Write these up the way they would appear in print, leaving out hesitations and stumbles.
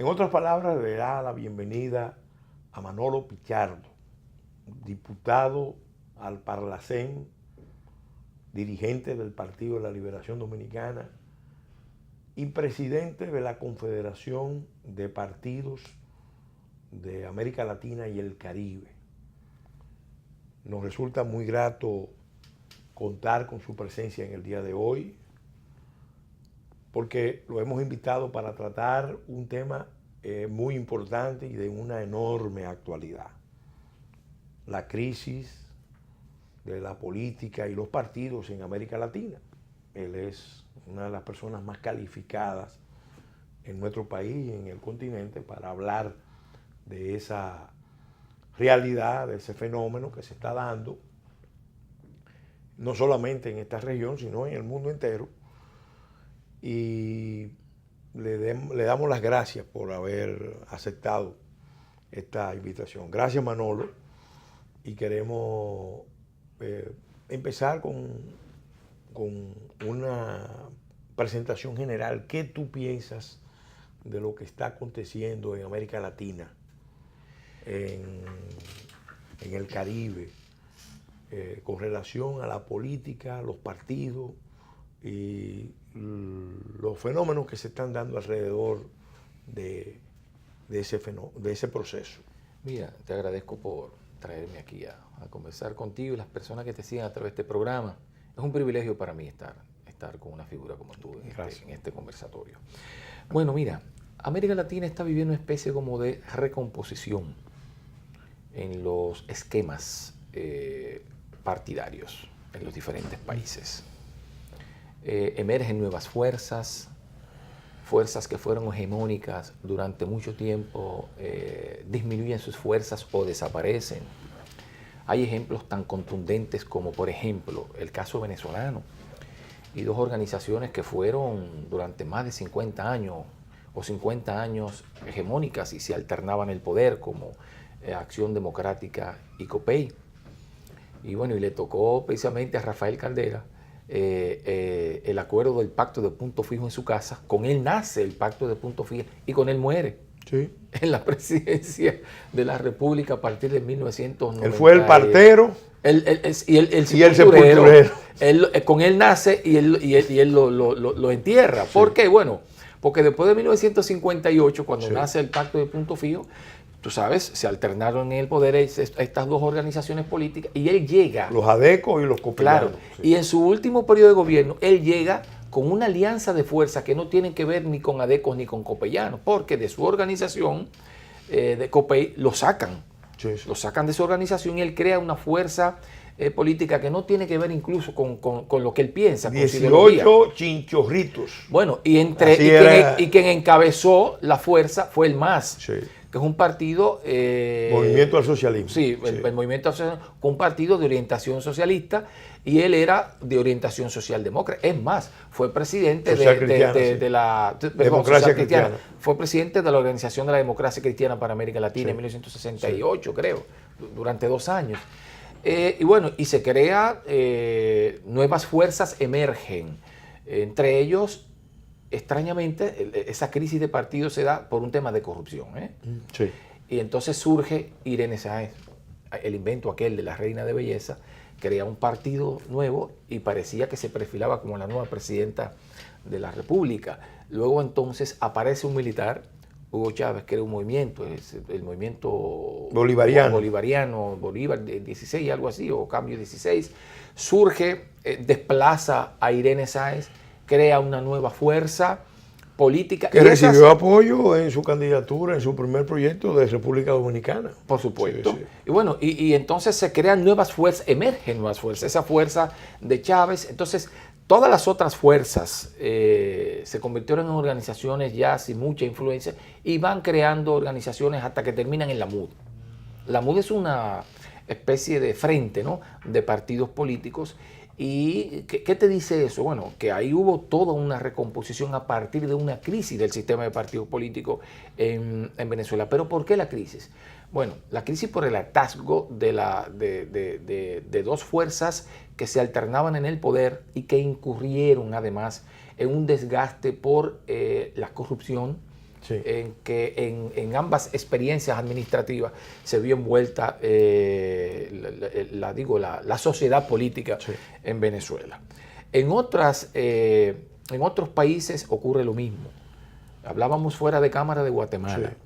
En otras palabras, le da la bienvenida a Manolo Pichardo, diputado al Parlacén, dirigente del Partido de la Liberación Dominicana y presidente de la Confederación de Partidos de América Latina y el Caribe. Nos resulta muy grato contar con su presencia en el día de hoy, porque lo hemos invitado para tratar un tema muy importante y de una enorme actualidad. La crisis de la política y los partidos en América Latina. Él es una de las personas más calificadas en nuestro país y en el continente para hablar de esa realidad, de ese fenómeno que se está dando, no solamente en esta región, sino en el mundo entero. Y le damos las gracias por haber aceptado esta invitación. Gracias, Manolo. Y queremos empezar con una presentación general. ¿Qué tú piensas de lo que está aconteciendo en América Latina, en el Caribe, con relación a la política, los partidos y los fenómenos que se están dando alrededor de ese proceso? Mira, te agradezco por traerme aquí a conversar contigo y las personas que te siguen a través de este programa. Es un privilegio para mí estar con una figura como tú en este conversatorio. Bueno, mira, América Latina está viviendo una especie como de recomposición en los esquemas partidarios en los diferentes países. Emergen nuevas fuerzas que fueron hegemónicas durante mucho tiempo, disminuyen sus fuerzas o desaparecen. Hay ejemplos tan contundentes como, por ejemplo, el caso venezolano y dos organizaciones que fueron durante más de 50 años o 50 años hegemónicas y se alternaban el poder, como Acción Democrática y COPEI. Y bueno, y le tocó precisamente a Rafael Caldera el acuerdo del pacto de punto fijo en su casa. Con él nace el pacto de punto fijo y con él muere. Sí. En la presidencia de la República a partir de 1990. Él fue el partero y el sepulturero. Con él nace y él lo entierra. Sí. ¿Por qué? Bueno, porque después de 1958, cuando nace el pacto de punto fijo, tú sabes, se alternaron en el poder estas dos organizaciones políticas y él llega. Los adecos y los copellanos. Claro, sí. Y en su último periodo de gobierno, él llega con una alianza de fuerzas que no tienen que ver ni con adecos ni con copellanos, porque de su organización, de COPEI, lo sacan. Sí, sí. Lo sacan de su organización y él crea una fuerza política que no tiene que ver incluso con lo que él piensa. 18 chinchorritos. Bueno, y quien encabezó la fuerza fue el MAS. Sí. Que es un partido... Movimiento al Socialismo. Sí, el Movimiento al Socialismo, un partido de orientación socialista, y él era de orientación socialdemócrata. Es más, fue presidente de la Democracia Cristiana. Fue presidente de la Organización de la Democracia Cristiana para América Latina en 1968, creo, durante 2 años. Y bueno, y se crea, nuevas fuerzas emergen, entre ellos... Extrañamente, esa crisis de partido se da por un tema de corrupción. Sí. Y entonces surge Irene Sáenz, el invento aquel de la reina de belleza, crea un partido nuevo y parecía que se perfilaba como la nueva presidenta de la República. Luego entonces aparece un militar, Hugo Chávez, que era un movimiento, el movimiento bolivariano, Bolívar 16, algo así, o Cambio 16. Surge, desplaza a Irene Sáenz, crea una nueva fuerza política. Que recibió apoyo en su candidatura, en su primer proyecto de República Dominicana. Por supuesto. Sí, sí. Y bueno, y entonces se crean nuevas fuerzas, emergen nuevas fuerzas. Esa fuerza de Chávez. Entonces, todas las otras fuerzas se convirtieron en organizaciones ya sin mucha influencia y van creando organizaciones hasta que terminan en la MUD. La MUD es una especie de frente, ¿no?, de partidos políticos. ¿Y qué te dice eso? Bueno, que ahí hubo toda una recomposición a partir de una crisis del sistema de partidos políticos en Venezuela. ¿Pero por qué la crisis? Bueno, la crisis por el hartazgo de dos fuerzas que se alternaban en el poder y que incurrieron además en un desgaste por la corrupción, Sí. en que en ambas experiencias administrativas se vio envuelta la sociedad política Sí. en Venezuela. En otros países ocurre lo mismo. Hablábamos fuera de cámara de Guatemala. Sí.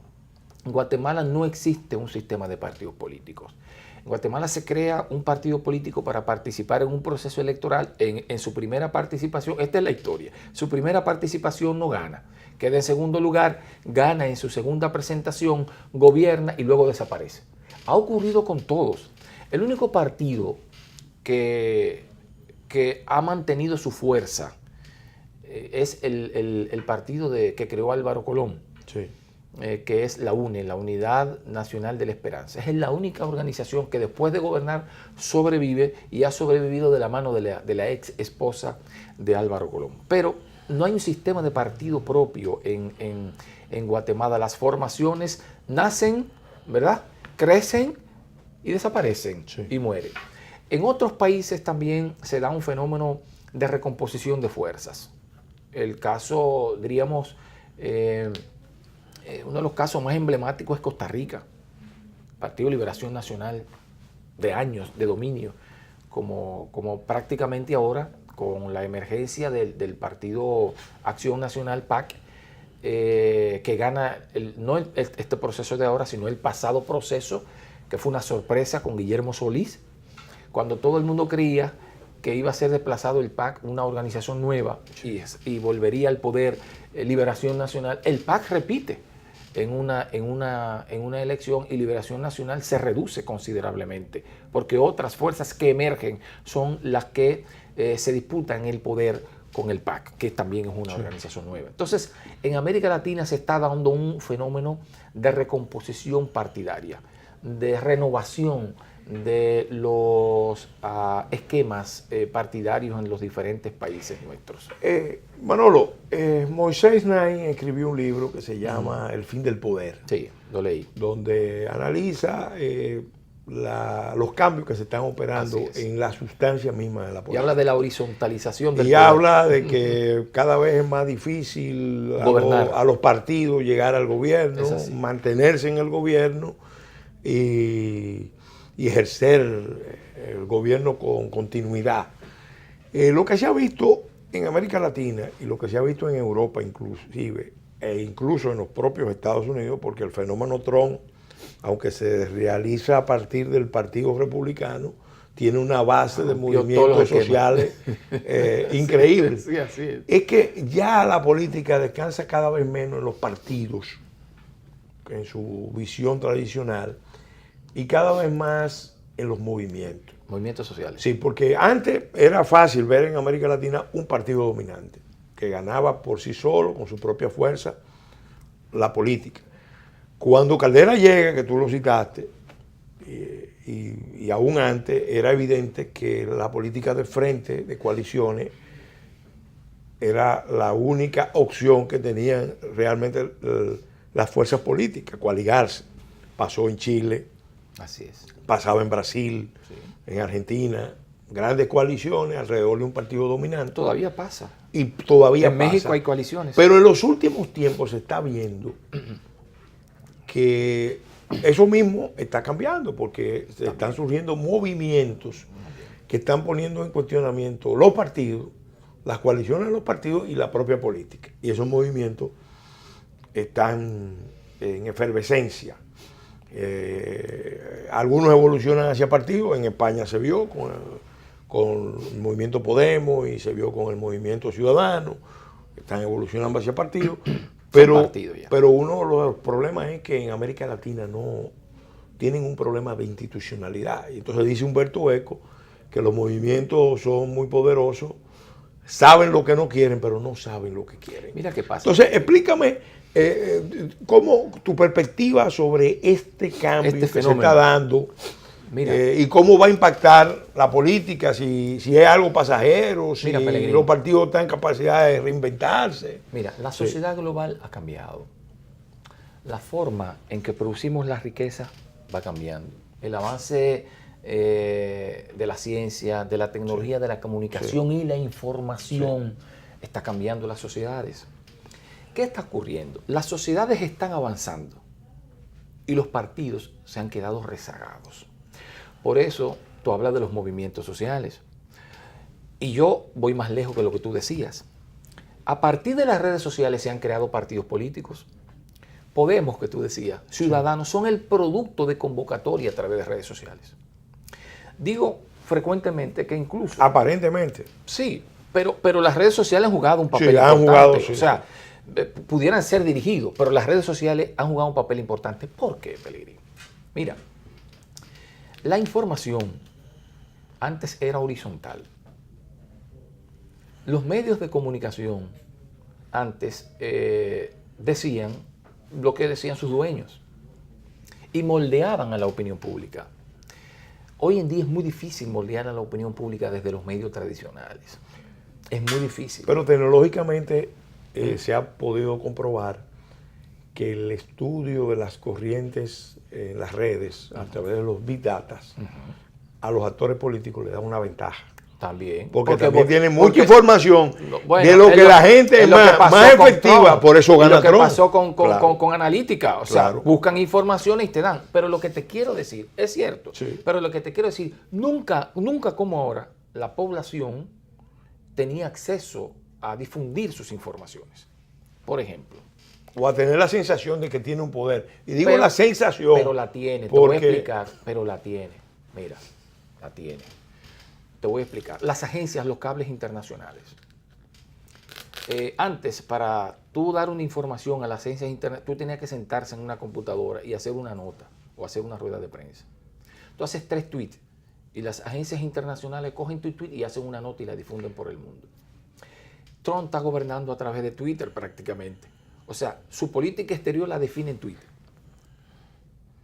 En Guatemala no existe un sistema de partidos políticos. En Guatemala se crea un partido político para participar en un proceso electoral. En su primera participación, esta es la historia, su primera participación no gana, queda en segundo lugar, gana en su segunda presentación, gobierna y luego desaparece. Ha ocurrido con todos. El único partido que ha mantenido su fuerza es el partido que creó Álvaro Colón. Sí. Que es la UNE, la Unidad Nacional de la Esperanza. Es la única organización que después de gobernar sobrevive y ha sobrevivido de la mano de la ex esposa de Álvaro Colón. Pero no hay un sistema de partido propio en Guatemala. Las formaciones nacen, ¿verdad? Crecen y desaparecen, sí, y mueren. En otros países también se da un fenómeno de recomposición de fuerzas. El caso, diríamos, uno de los casos más emblemáticos es Costa Rica. Partido de Liberación Nacional, de años de dominio, como prácticamente ahora, con la emergencia del Partido Acción Nacional, PAC, que gana no este proceso de ahora, sino el pasado proceso, que fue una sorpresa con Guillermo Solís, cuando todo el mundo creía que iba a ser desplazado el PAC, una organización nueva, y volvería al poder Liberación Nacional. El PAC repite en una elección y Liberación Nacional se reduce considerablemente, porque otras fuerzas que emergen son las que se disputan el poder con el PAC, que también es una organización nueva. Entonces, en América Latina se está dando un fenómeno de recomposición partidaria, de renovación de los esquemas partidarios en los diferentes países nuestros. Manolo, Moisés Naim escribió un libro que se llama El fin del poder. Sí, lo leí. Donde analiza los cambios que se están operando en la sustancia misma de la política. Y habla de la horizontalización del poder. Y habla de que cada vez es más difícil a los partidos llegar al gobierno, mantenerse en el gobierno y ejercer el gobierno con continuidad. Lo que se ha visto en América Latina y lo que se ha visto en Europa inclusive, e incluso en los propios Estados Unidos, porque el fenómeno Trump, aunque se realiza a partir del Partido Republicano, tiene una base de movimientos sociales increíble. Sí, así es que ya la política descansa cada vez menos en los partidos, en su visión tradicional, y cada vez más en los movimientos. Movimientos sociales. Sí, porque antes era fácil ver en América Latina un partido dominante, que ganaba por sí solo, con su propia fuerza, la política. Cuando Caldera llega, que tú lo citaste, y aún antes, era evidente que la política de frente, de coaliciones, era la única opción que tenían realmente las fuerzas políticas, coaligarse. Pasó en Chile. Así es. Pasaba en Brasil, sí, en Argentina, grandes coaliciones alrededor de un partido dominante. Todavía pasa. Y todavía en pasa. México hay coaliciones. Pero en los últimos tiempos se está viendo que eso mismo está cambiando, porque se están surgiendo movimientos que están poniendo en cuestionamiento los partidos, las coaliciones de los partidos y la propia política. Y esos movimientos están en efervescencia. Algunos evolucionan hacia partidos. En España se vio con el movimiento Podemos y se vio con el movimiento Ciudadano. Están evolucionando hacia partidos. Pero uno de los problemas es que en América Latina no tienen un problema de institucionalidad. Y entonces dice Humberto Eco que los movimientos son muy poderosos, saben lo que no quieren, pero no saben lo que quieren. Mira qué pasa. Entonces, explícame cómo tu perspectiva sobre este cambio que se está dando. Y cómo va a impactar la política, si es algo pasajero, si los partidos están en capacidad de reinventarse. Mira, la sociedad global ha cambiado. La forma en que producimos la riqueza va cambiando. El avance de la ciencia, de la tecnología, de la comunicación y la información está cambiando las sociedades. ¿Qué está ocurriendo? Las sociedades están avanzando y los partidos se han quedado rezagados. Por eso tú hablas de los movimientos sociales. Y yo voy más lejos que lo que tú decías. A partir de las redes sociales se han creado partidos políticos. Podemos, que tú decías, Ciudadanos, son el producto de convocatoria a través de redes sociales. Digo frecuentemente que incluso... Aparentemente. Sí, pero las redes sociales han jugado un papel han importante. jugado, sí. O sea, pudieran ser dirigidos, pero las redes sociales han jugado un papel importante. ¿Por qué, Pellegrini? Mira, la información antes era horizontal. Los medios de comunicación antes decían lo que decían sus dueños y moldeaban a la opinión pública. Hoy en día es muy difícil moldear a la opinión pública desde los medios tradicionales. Es muy difícil. Pero tecnológicamente se ha podido comprobar que el estudio de las corrientes en las redes, a través de los big data, a los actores políticos le da una ventaja. También. Porque también tienen mucha información de lo que la gente es más efectiva, Trump, por eso gana Trump. Lo que pasó con Claro. analítica, o sea, buscan informaciones y te dan. Pero lo que te quiero decir, es cierto, Sí. pero lo que te quiero decir, nunca como ahora, la población tenía acceso a difundir sus informaciones. Por ejemplo. O a tener la sensación de que tiene un poder. Y digo Pero- la sensación. Pero la tiene, te voy a porque- explicar, pero la tiene. Mira, la tiene. Te voy a explicar. Las agencias locales internacionales. Antes, para tú dar una información a las agencias internacionales, tú tenías que sentarse en una computadora y hacer una nota o hacer una rueda de prensa. Tú haces 3 tweets y las agencias internacionales cogen tu tweet y hacen una nota y la difunden por el mundo. Trump está gobernando a través de Twitter prácticamente. O sea, su política exterior la define en Twitter.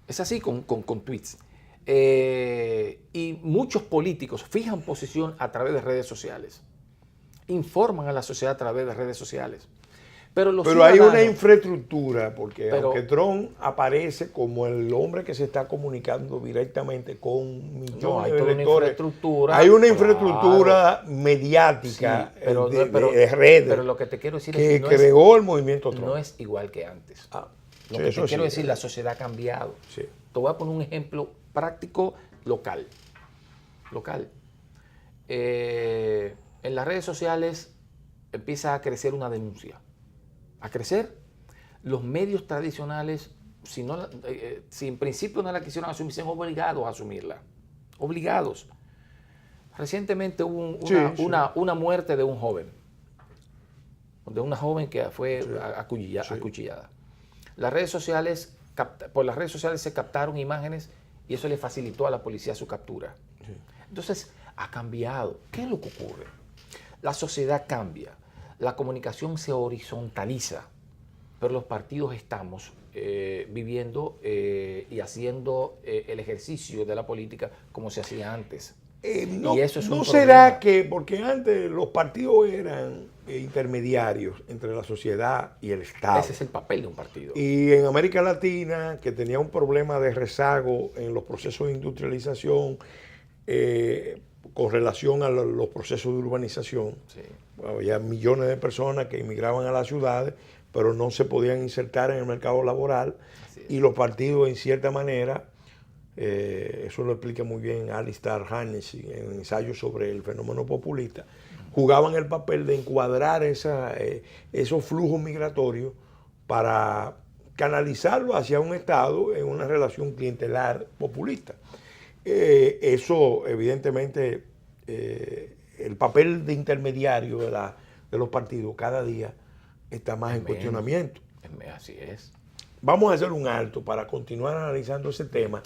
Es así con tweets. Y muchos políticos fijan posición a través de redes sociales. Informan a la sociedad a través de redes sociales. Pero hay una infraestructura, porque Pero- aunque Trump aparece como el hombre que se está comunicando directamente con millones No, hay de toda una electores, infraestructura, hay una claro. infraestructura mediática Sí, pero de redes pero lo que te quiero decir que es que creó el movimiento Trump. no es igual que antes. Ah, Lo sí, que eso te quiero sí. decir, la sociedad ha cambiado. Sí. Te voy a poner un ejemplo práctico local. En las redes sociales empieza a crecer una denuncia. A crecer. Los medios tradicionales, si en principio no la quisieron asumir, son obligados a asumirla. Obligados. Recientemente hubo una muerte de un joven. De una joven que fue acuchillada. Por las redes sociales se captaron imágenes y eso le facilitó a la policía su captura. Sí. Entonces, ha cambiado. ¿Qué es lo que ocurre? La sociedad cambia, la comunicación se horizontaliza, pero los partidos estamos viviendo y haciendo el ejercicio de la política como se hacía antes. No, y eso es ¿no un será problema. que, porque antes los partidos eran intermediarios entre la sociedad y el Estado? Ese es el papel de un partido. Y en América Latina, que tenía un problema de rezago en los procesos de industrialización con relación a los procesos de urbanización, Sí. había millones de personas que emigraban a las ciudades, pero no se podían insertar en el mercado laboral. Así es. Y los partidos, en cierta manera, eso lo explica muy bien Alistair Harness en ensayos sobre el fenómeno populista, jugaban el papel de encuadrar esos flujos migratorios para canalizarlo hacia un Estado en una relación clientelar populista. Eso, evidentemente, el papel de intermediario de los partidos cada día está más en cuestionamiento. Así es. Vamos a hacer un alto para continuar analizando ese tema.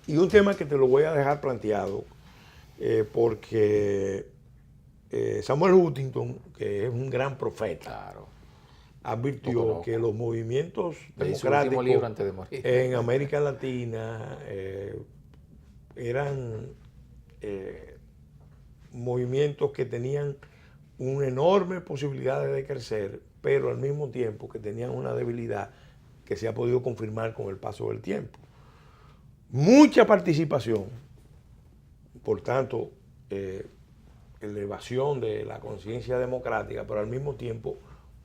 Y un tema que te lo voy a dejar planteado, porque Samuel Huntington, que es un gran profeta, Claro. advirtió que los movimientos Leí su último libro antes de democráticos morir. en América Latina eran movimientos que tenían una enorme posibilidad de crecer, pero al mismo tiempo que tenían una debilidad que se ha podido confirmar con el paso del tiempo. Mucha participación, por tanto, elevación de la conciencia democrática, pero al mismo tiempo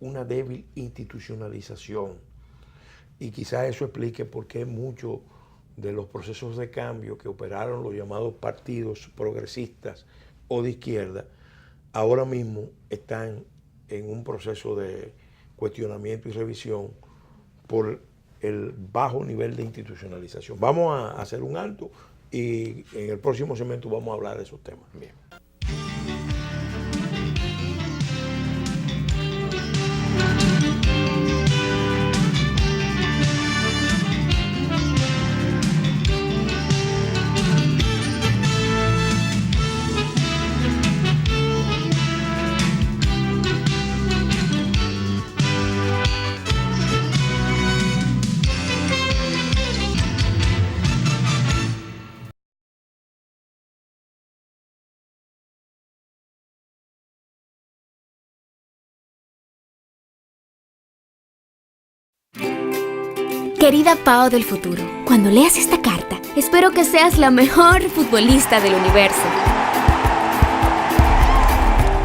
una débil institucionalización. Y quizás eso explique por qué muchos de los procesos de cambio que operaron los llamados partidos progresistas o de izquierda, ahora mismo están en un proceso de cuestionamiento y revisión por el bajo nivel de institucionalización. Vamos a hacer un alto y en el próximo segmento vamos a hablar de esos temas. Bien. Querida Pao del futuro, cuando leas esta carta, espero que seas la mejor futbolista del universo.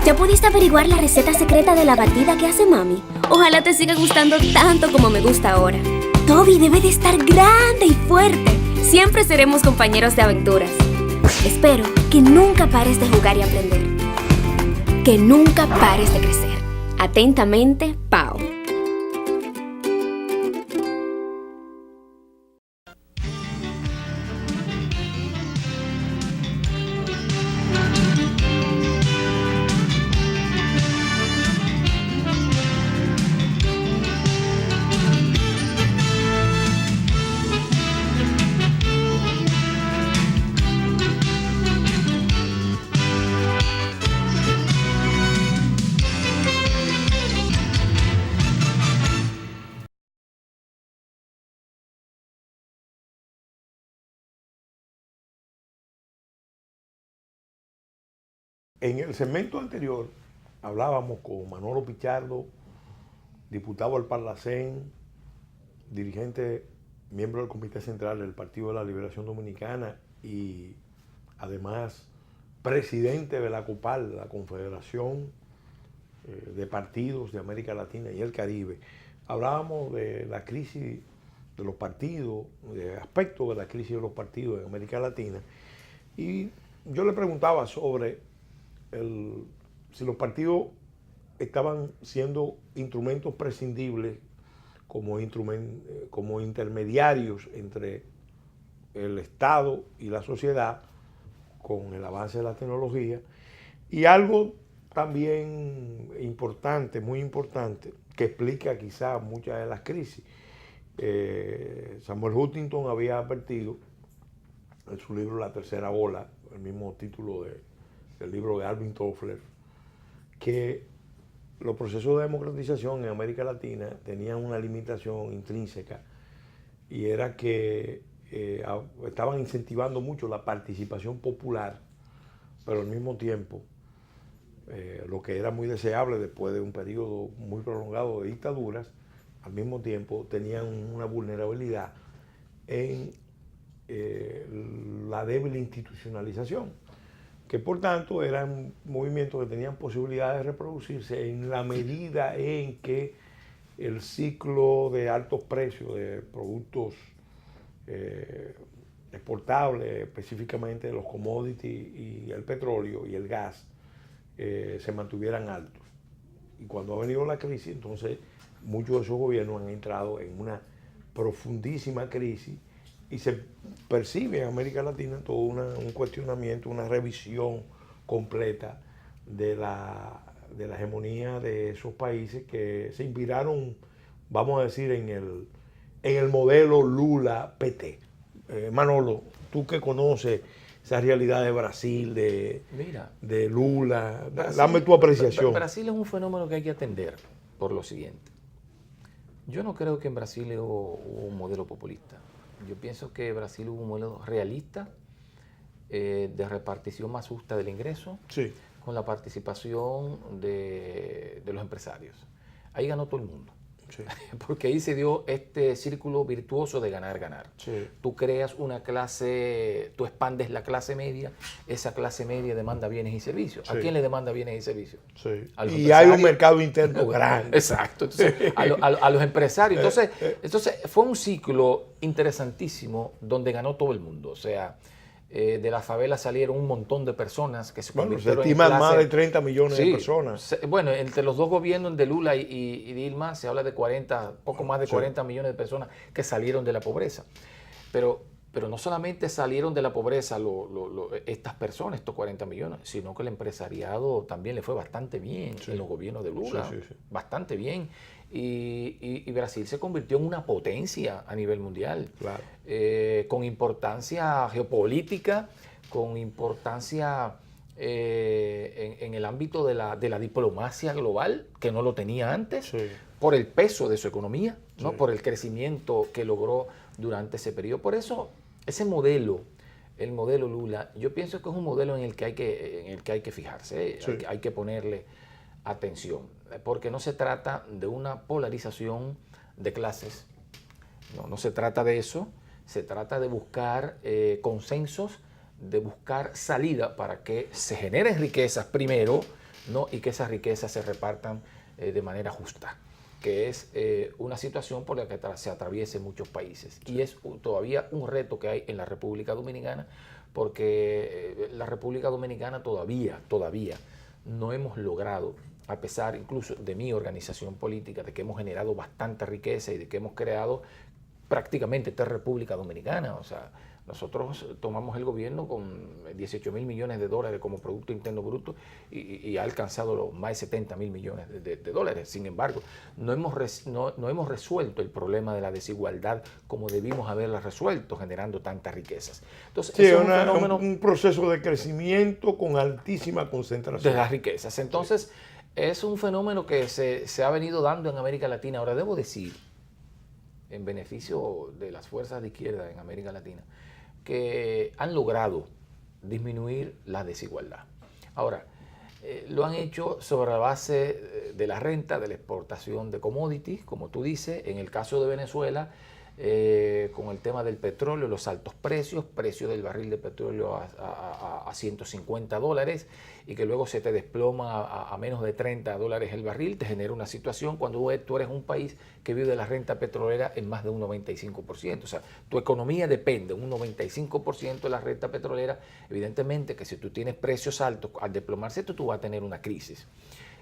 ¿Ya pudiste averiguar la receta secreta de la batida que hace mami? Ojalá te siga gustando tanto como me gusta ahora. Toby debe de estar grande y fuerte. Siempre seremos compañeros de aventuras. Espero que nunca pares de jugar y aprender. Que nunca pares de crecer. Atentamente, Pao. En el segmento anterior hablábamos con Manolo Pichardo, diputado al Parlacén, dirigente, miembro del Comité Central del Partido de la Liberación Dominicana y además presidente de la COPAL, la Confederación de Partidos de América Latina y el Caribe. Hablábamos de la crisis de los partidos, de aspectos de la crisis de los partidos en América Latina, y yo le preguntaba sobre si los partidos estaban siendo instrumentos prescindibles como intermediarios entre el Estado y la sociedad con el avance de la tecnología. Y algo también importante, muy importante, que explica quizás muchas de las crisis. Samuel Huntington había advertido en su libro La Tercera Ola, el mismo título del libro de Alvin Toffler, que los procesos de democratización en América Latina tenían una limitación intrínseca, y era que estaban incentivando mucho la participación popular, pero al mismo tiempo, lo que era muy deseable después de un periodo muy prolongado de dictaduras, al mismo tiempo tenían una vulnerabilidad en la débil institucionalización, que por tanto eran movimientos que tenían posibilidades de reproducirse en la medida en que el ciclo de altos precios de productos exportables, específicamente los commodities y el petróleo y el gas, se mantuvieran altos. Y cuando ha venido la crisis, entonces muchos de esos gobiernos han entrado en una profundísima crisis y se percibe en América Latina todo un cuestionamiento, una revisión completa de la hegemonía de esos países que se inspiraron, vamos a decir, en el modelo Lula-PT. Manolo, tú que conoces esa realidad de Brasil, de Lula, dame tu apreciación. Brasil es un fenómeno que hay que atender por lo siguiente. Yo no creo que en Brasil hubo un modelo populista. Yo pienso que Brasil hubo un modelo realista, de repartición más justa del ingreso, sí, con la participación de los empresarios. Ahí ganó todo el mundo. Sí. Porque ahí se dio este círculo virtuoso de ganar, ganar. Sí. Tú creas una clase, tú expandes la clase media, esa clase media demanda bienes y servicios. Sí. ¿A quién le demanda bienes y servicios? Sí. A los Y hay un empresarios. mercado interno grande. Exacto. Entonces, a los empresarios. Entonces, fue un ciclo interesantísimo donde ganó todo el mundo. O sea, de la favela salieron un montón de personas que se Bueno, se convirtieron estiman en clase. más de 30 millones Sí, de personas. Bueno, entre los dos gobiernos de Lula y Dilma se habla de 40, poco más de 40 millones de personas que salieron de la pobreza. Pero no solamente salieron de la pobreza estas personas, estos 40 millones, sino que el empresariado también le fue bastante bien en los gobiernos de Lula. Sí. Bastante bien. Y Brasil se convirtió en una potencia a nivel mundial, Claro. con importancia geopolítica, con importancia en el ámbito de la diplomacia global, que no lo tenía antes, Sí. por el peso de su economía, ¿no? Sí. Por el crecimiento que logró durante ese periodo. Por eso, ese modelo, el modelo Lula, yo pienso que es un modelo en el que hay que fijarse, Sí. hay que ponerle atención, porque no se trata de una polarización de clases, no se trata de eso, se trata de buscar consensos, de buscar salida para que se generen riquezas primero, ¿no? Y que esas riquezas se repartan de manera justa, que es una situación por la que se atraviesa en muchos países. Y es todavía un reto que hay en la República Dominicana, porque la República Dominicana todavía no hemos logrado, a pesar incluso de mi organización política, de que hemos generado bastante riqueza y de que hemos creado prácticamente esta República Dominicana. O sea, nosotros tomamos el gobierno con 18 mil millones de dólares como Producto Interno Bruto y ha alcanzado los más de 70 mil millones de dólares. Sin embargo, no hemos resuelto el problema de la desigualdad como debimos haberla resuelto, generando tantas riquezas. Entonces, Sí, eso es es un fenómeno un proceso de crecimiento con altísima concentración. de las riquezas. Entonces, es un fenómeno que se ha venido dando en América Latina. Ahora, debo decir, en beneficio de las fuerzas de izquierda en América Latina, que han logrado disminuir la desigualdad. Ahora, lo han hecho sobre la base de la renta, de la exportación de commodities, como tú dices, en el caso de Venezuela, con el tema del petróleo, los altos precios, precio del barril de petróleo a $150, y que luego se te desploma a menos de $30 el barril, te genera una situación cuando tú eres un país que vive de la renta petrolera en más de un 95%. O sea, tu economía depende un 95% de la renta petrolera. Evidentemente que si tú tienes precios altos, al desplomarse tú vas a tener una crisis.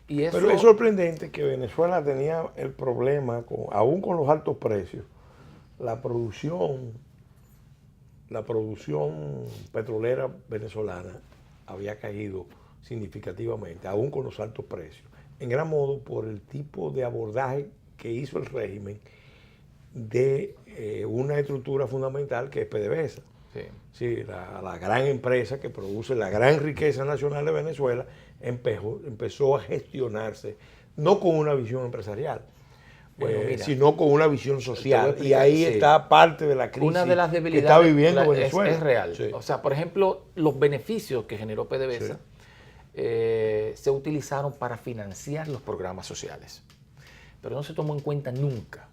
Y eso, pero es sorprendente que Venezuela tenía el problema, aún con los altos precios, la producción petrolera venezolana había caído significativamente, aún con los altos precios, en gran modo por el tipo de abordaje que hizo el régimen de una estructura fundamental que es PDVSA. Sí. Sí, la gran empresa que produce la gran riqueza nacional de Venezuela empezó a gestionarse no con una visión empresarial, sino con una visión social. Y ahí está parte de la crisis una de las que debilidades está viviendo Venezuela. Es real. Sí. O sea, por ejemplo, los beneficios que generó PDVSA se utilizaron para financiar los programas sociales. Pero no se tomó en cuenta nunca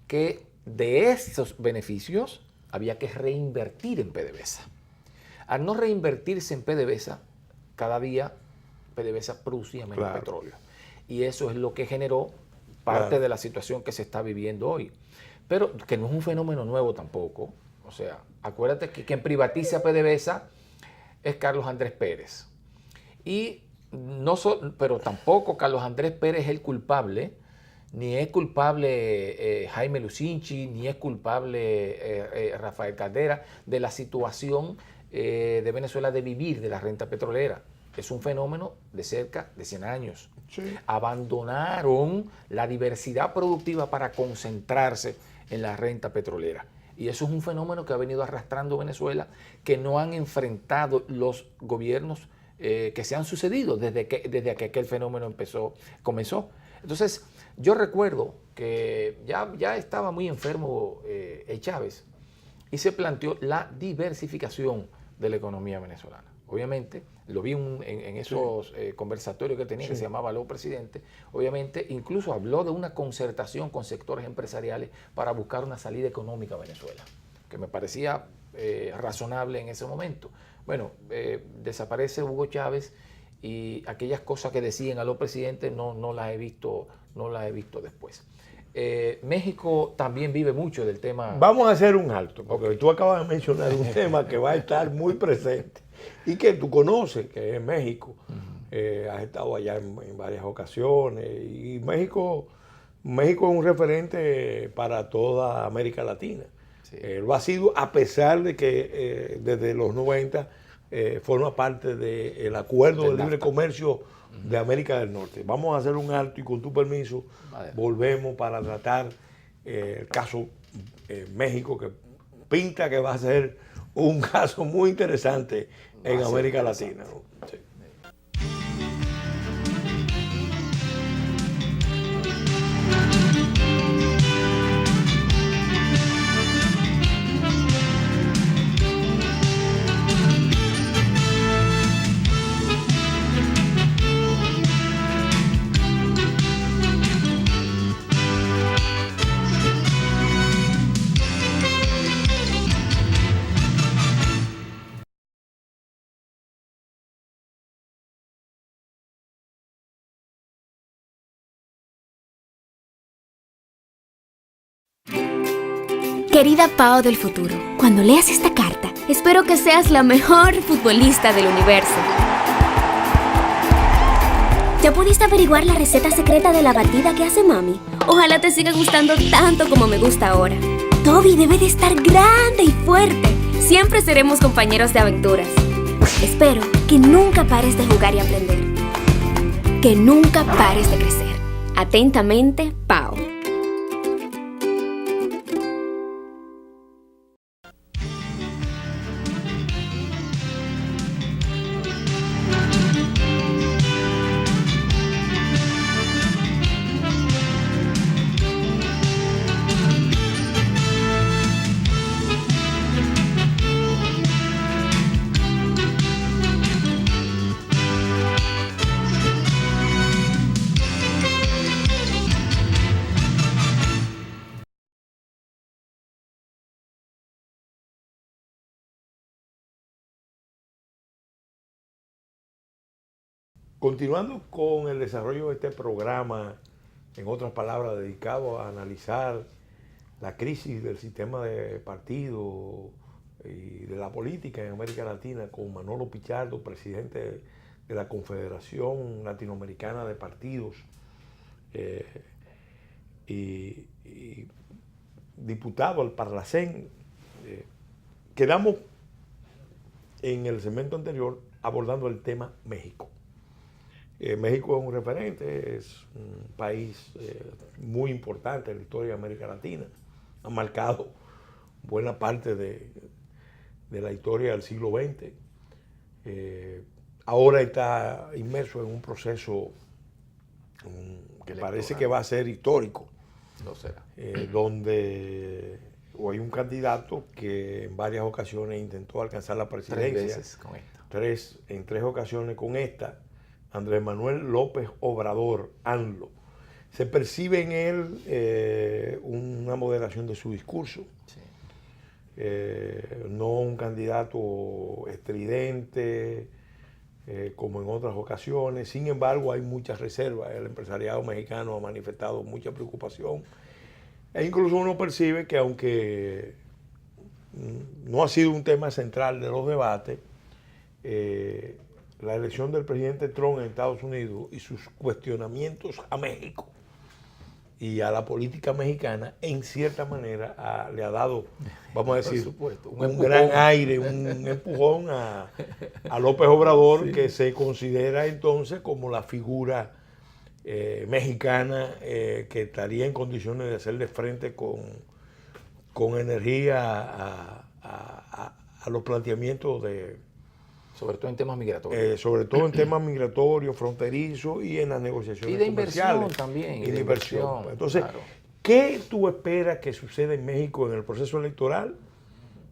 que de esos beneficios había que reinvertir en PDVSA. Al no reinvertirse en PDVSA, cada día PDVSA producía menos petróleo. Y eso es lo que generó parte de la situación que se está viviendo hoy. Pero que no es un fenómeno nuevo tampoco. O sea, acuérdate que quien privatiza PDVSA es Carlos Andrés Pérez. Pero tampoco Carlos Andrés Pérez es el culpable, ni es culpable Jaime Lucinchi, ni es culpable Rafael Caldera de la situación de Venezuela de vivir de la renta petrolera. Es un fenómeno de cerca de 100 años. Sí. Abandonaron la diversidad productiva para concentrarse en la renta petrolera. Y eso es un fenómeno que ha venido arrastrando Venezuela, que no han enfrentado los gobiernos que se han sucedido desde que aquel fenómeno comenzó. Entonces, yo recuerdo que ya estaba muy enfermo Chávez y se planteó la diversificación de la economía venezolana. Obviamente, lo vi en esos conversatorios que tenía, que se llamaba Los Presidentes, obviamente incluso habló de una concertación con sectores empresariales para buscar una salida económica a Venezuela, que me parecía razonable en ese momento. Bueno, desaparece Hugo Chávez y aquellas cosas que decían a los presidentes no las he visto después. México también vive mucho del tema. Vamos a hacer un alto, porque tú acabas de mencionar un tema que va a estar muy presente y que tú conoces, que es México. Has estado allá en varias ocasiones y México es un referente para toda América Latina. Sí. Lo ha sido a pesar de que desde los 90 forma parte del Acuerdo de Libre Comercio de América del Norte. Vamos a hacer un alto y con tu permiso volvemos para tratar el caso México, que pinta que va a ser un caso muy interesante en América Latina, ¿no? Sí. Querida Pao del futuro, cuando leas esta carta, espero que seas la mejor futbolista del universo. ¿Ya pudiste averiguar la receta secreta de la batida que hace mami? Ojalá te siga gustando tanto como me gusta ahora. Toby debe de estar grande y fuerte. Siempre seremos compañeros de aventuras. Espero que nunca pares de jugar y aprender. Que nunca pares de crecer. Atentamente, Pao. Continuando con el desarrollo de este programa, en otras palabras, dedicado a analizar la crisis del sistema de partido y de la política en América Latina, con Manolo Pichardo, presidente de la Confederación Latinoamericana de Partidos y diputado al Parlacén. Quedamos en el segmento anterior abordando el tema México. México es un referente, es un país muy importante en la historia de América Latina. Ha marcado buena parte de la historia del siglo XX. Ahora está inmerso en un proceso que parece que va a ser histórico. No será. Donde hay un candidato que en varias ocasiones intentó alcanzar la presidencia. 3 veces con esta. En 3 ocasiones con esta. Andrés Manuel López Obrador, AMLO. Se percibe en él una moderación de su discurso, sí. No un candidato estridente como en otras ocasiones. Sin embargo, hay muchas reservas. El empresariado mexicano ha manifestado mucha preocupación. E incluso uno percibe que aunque no ha sido un tema central de los debates, la elección del presidente Trump en Estados Unidos y sus cuestionamientos a México y a la política mexicana, en cierta manera le ha dado, vamos a decir, un gran aire, un empujón a López Obrador, sí, que se considera entonces como la figura mexicana que estaría en condiciones de hacerle frente con energía a los planteamientos sobre todo en temas migratorios. Sobre todo en temas migratorios, fronterizos y en las negociaciones y de comerciales. Inversión también. Y de inversión. Entonces, claro, ¿qué tú esperas que suceda en México en el proceso electoral?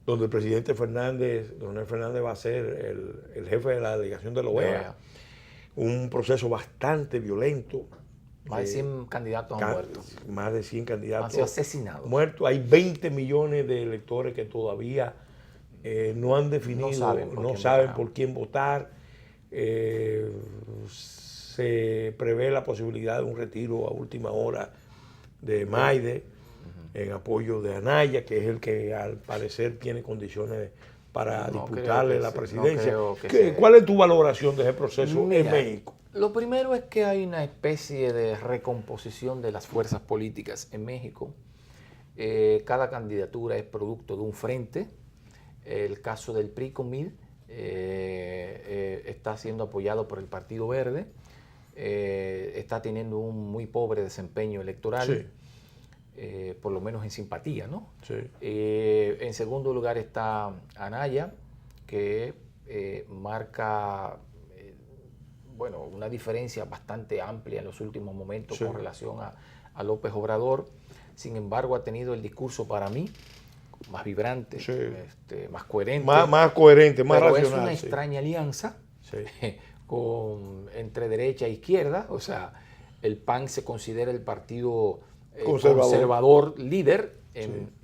donde el presidente Leonel Fernández va a ser el jefe de la delegación de la OEA. Un proceso bastante violento. Más de 100 candidatos han muerto. Más de 100 candidatos han sido asesinados. Muertos. Hay 20 millones de electores que todavía no han definido, no saben por quién votar. Se prevé la posibilidad de un retiro a última hora de Maide en apoyo de Anaya, que es el que al parecer tiene condiciones para disputarle la presidencia. ¿Cuál es tu valoración de ese proceso en México? Lo primero es que hay una especie de recomposición de las fuerzas políticas en México. Cada candidatura es producto de un frente. El caso del PRI-COMID está siendo apoyado por el Partido Verde. Está teniendo un muy pobre desempeño electoral. Sí. Por lo menos en simpatía, ¿no? Sí. En segundo lugar está Anaya, que marca una diferencia bastante amplia en los últimos momentos con relación a López Obrador. Sin embargo, ha tenido el discurso para mí más vibrante, más coherente. Más coherente, más racional. Es una extraña alianza entre derecha e izquierda. O sea, el PAN se considera el partido conservador líder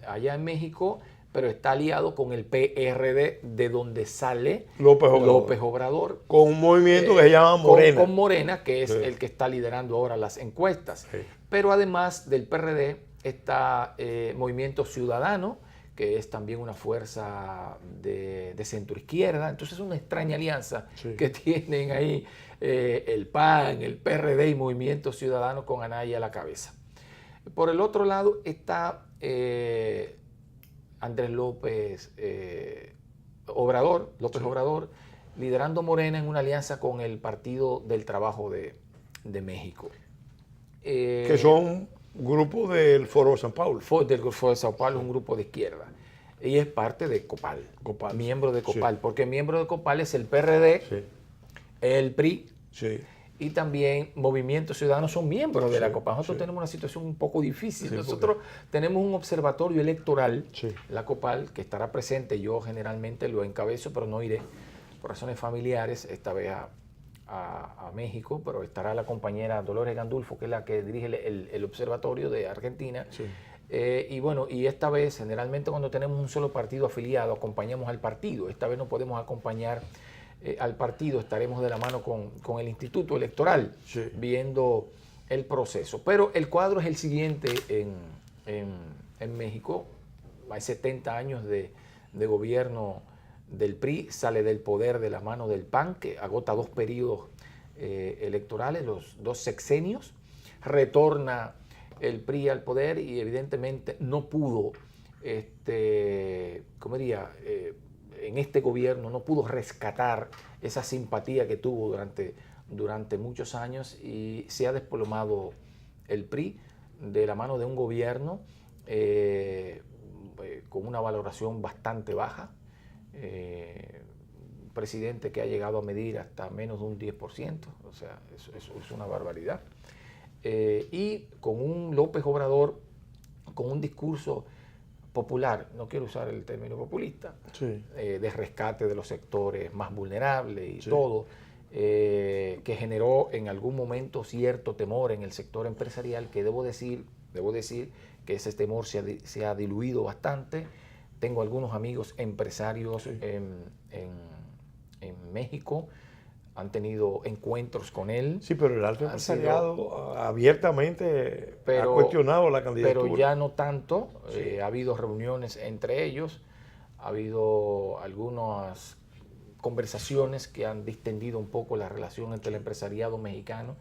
allá en México, pero está aliado con el PRD, de donde sale López Obrador. Con un movimiento que se llama Morena. Con Morena, que es el que está liderando ahora las encuestas. Sí. Pero además del PRD está Movimiento Ciudadano, que es también una fuerza de centroizquierda. Entonces es una extraña alianza que tienen ahí el PAN, el PRD y Movimiento Ciudadano con Anaya a la cabeza. Por el otro lado está Andrés López Obrador, liderando Morena en una alianza con el Partido del Trabajo de México. Que son grupo del Foro de San Paulo. Del Foro de Sao Paulo, un grupo de izquierda. Y es parte de Copal. Miembro de Copal, porque miembro de Copal es el PRD, el PRI, y también Movimiento Ciudadano son miembros de la Copal. Nosotros tenemos una situación un poco difícil. Nosotros tenemos un observatorio electoral, la Copal, que estará presente. Yo generalmente lo encabezo, pero no iré por razones familiares esta vez a México, pero estará la compañera Dolores Gandulfo, que es la que dirige el observatorio de Argentina. Y esta vez, generalmente cuando tenemos un solo partido afiliado, acompañamos al partido. Esta vez no podemos acompañar al partido, estaremos de la mano con el Instituto Electoral, viendo el proceso. Pero el cuadro es el siguiente en México. Hay 70 años de gobierno del PRI, sale del poder de la mano del PAN, que agota 2 periodos electorales, los 2 sexenios, retorna el PRI al poder y evidentemente no pudo, en este gobierno no pudo rescatar esa simpatía que tuvo durante muchos años, y se ha desplomado el PRI de la mano de un gobierno con una valoración bastante baja, un presidente que ha llegado a medir hasta menos de un 10%, o sea, es una barbaridad. Y con un López Obrador con un discurso popular, no quiero usar el término populista, de rescate de los sectores más vulnerables y todo, que generó en algún momento cierto temor en el sector empresarial, que debo decir que ese temor se ha diluido bastante. Tengo algunos amigos empresarios en México, han tenido encuentros con él. Sí, pero el alto empresariado abiertamente ha cuestionado la candidatura. Pero ya no tanto. Ha habido reuniones entre ellos, ha habido algunas conversaciones que han distendido un poco la relación entre el empresariado mexicano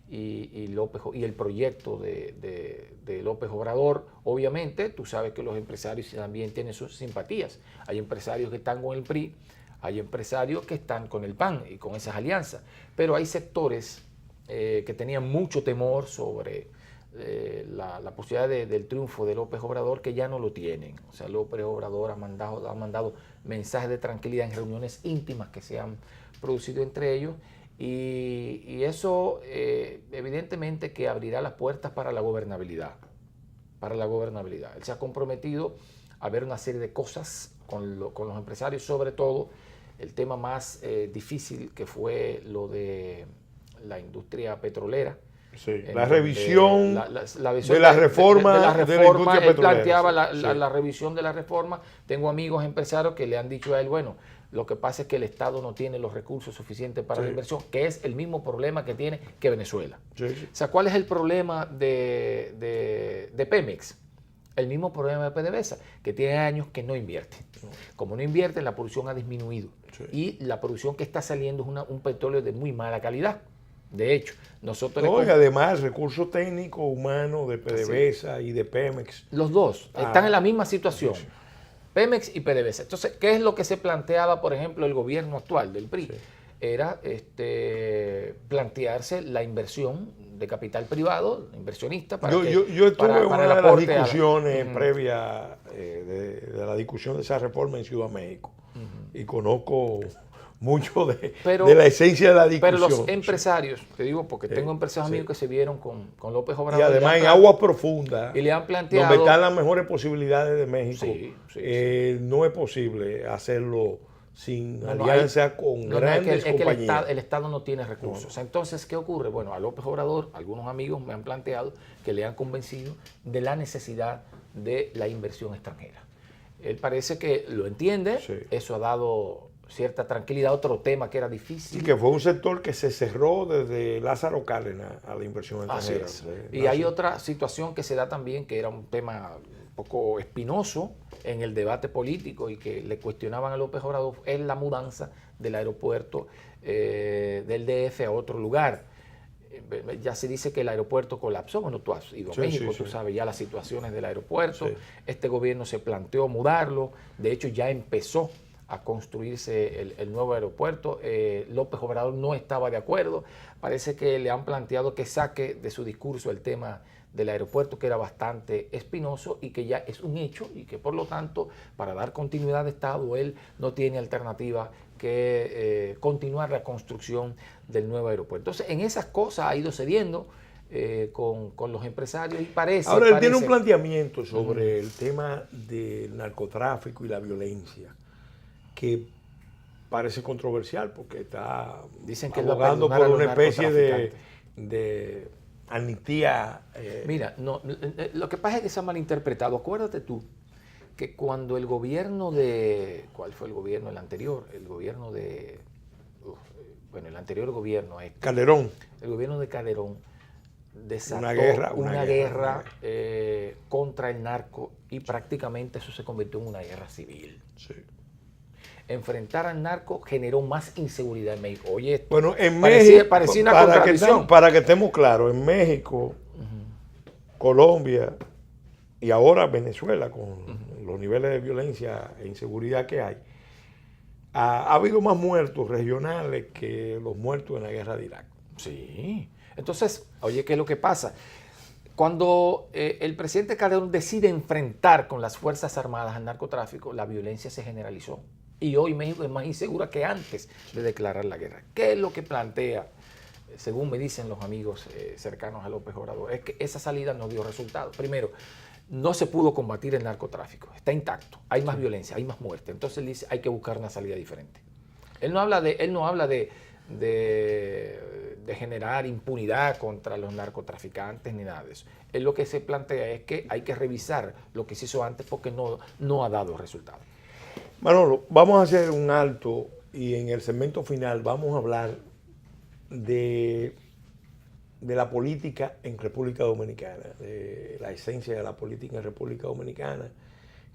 y el proyecto de López Obrador. Obviamente, tú sabes que los empresarios también tienen sus simpatías. Hay empresarios que están con el PRI, hay empresarios que están con el PAN y con esas alianzas, pero hay sectores que tenían mucho temor sobre la posibilidad del triunfo de López Obrador, que ya no lo tienen. O sea, López Obrador ha mandado mensajes de tranquilidad en reuniones íntimas que se han producido entre ellos, y eso evidentemente que abrirá las puertas para la gobernabilidad. Él se ha comprometido haber una serie de cosas con los empresarios, sobre todo el tema más difícil que fue lo de la industria petrolera. Sí, la revisión de la reforma de la industria él petrolera. planteaba Sí. la revisión de la reforma. Tengo amigos empresarios que le han dicho a él, bueno, lo que pasa es que el Estado no tiene los recursos suficientes para la inversión, que es el mismo problema que tiene que Venezuela. Sí, sí. O sea, ¿cuál es el problema de Pemex? El mismo problema de PDVSA, que tiene años que no invierte. Como no invierte, la producción ha disminuido. Sí. Y la producción que está saliendo es un petróleo de muy mala calidad. De hecho, nosotros... No, y además el recurso técnico humano de PDVSA y de Pemex. Los dos están en la misma situación. Sí. Pemex y PDVSA. Entonces, ¿qué es lo que se planteaba, por ejemplo, el gobierno actual del PRI? Sí. Era plantearse la inversión de capital privado, inversionista, para yo estuve en una de las discusiones previas de la discusión de esa reforma en Ciudad de México y conozco mucho de la esencia de la discusión. Pero los empresarios, te digo porque tengo empresarios amigos que se vieron con López Obrador. Y además en agua profunda, y le han planteado, donde están las mejores posibilidades de México, no es posible hacerlo sin alianza con grandes compañías. El Estado no tiene recursos. Entonces, ¿qué ocurre? Bueno, a López Obrador, algunos amigos me han planteado que le han convencido de la necesidad de la inversión extranjera. Él parece que lo entiende, eso ha dado cierta tranquilidad. Otro tema que era difícil. Sí, que fue un sector que se cerró desde Lázaro Cárdenas a la inversión extranjera. Y hay otra situación que se da también, que era un tema un poco espinoso en el debate político y que le cuestionaban a López Obrador, es la mudanza del aeropuerto del DF a otro lugar. Ya se dice que el aeropuerto colapsó. Bueno, tú has ido a México, tú sabes ya las situaciones del aeropuerto. Sí. Este gobierno se planteó mudarlo. De hecho, ya empezó a construirse el nuevo aeropuerto. López Obrador no estaba de acuerdo. Parece que le han planteado que saque de su discurso el tema del aeropuerto, que era bastante espinoso y que ya es un hecho y que por lo tanto, para dar continuidad de Estado, él no tiene alternativa que continuar la construcción del nuevo aeropuerto. Entonces, en esas cosas ha ido cediendo con los empresarios y parece... Ahora, él tiene un planteamiento sobre el tema del narcotráfico y la violencia que parece controversial porque está abogando por una especie de amnistía. Mira, no, lo que pasa es que se ha malinterpretado. Acuérdate tú que cuando el gobierno de... ¿Cuál fue el gobierno? El anterior. El gobierno de... Bueno, el anterior gobierno... Calderón. El gobierno de Calderón desató una guerra contra el narco y prácticamente eso se convirtió en una guerra civil. Sí. Enfrentar al narco generó más inseguridad en México. Oye, bueno, en México, parecía una contradicción. Para que estemos claros, en México, Colombia y ahora Venezuela, con los niveles de violencia e inseguridad que hay, ha habido más muertos regionales que los muertos en la guerra de Irak. Sí. Entonces, oye, ¿qué es lo que pasa? Cuando el presidente Calderón decide enfrentar con las Fuerzas Armadas al narcotráfico, la violencia se generalizó. Y hoy México es más insegura que antes de declarar la guerra. ¿Qué es lo que plantea, según me dicen los amigos cercanos a López Obrador? Es que esa salida no dio resultado. Primero, no se pudo combatir el narcotráfico. Está intacto. Hay más violencia, hay más muerte. Entonces él dice, hay que buscar una salida diferente. Él no habla de generar impunidad contra los narcotraficantes ni nada de eso. Él lo que se plantea es que hay que revisar lo que se hizo antes porque no ha dado resultados. Manolo, vamos a hacer un alto y en el segmento final vamos a hablar de la política en República Dominicana, de la esencia de la política en República Dominicana,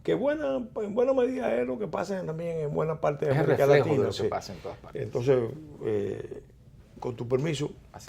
que en buena medida es lo que pasa también en buena parte de América Latina. De lo que pasa en todas partes. Entonces, con tu permiso. Así.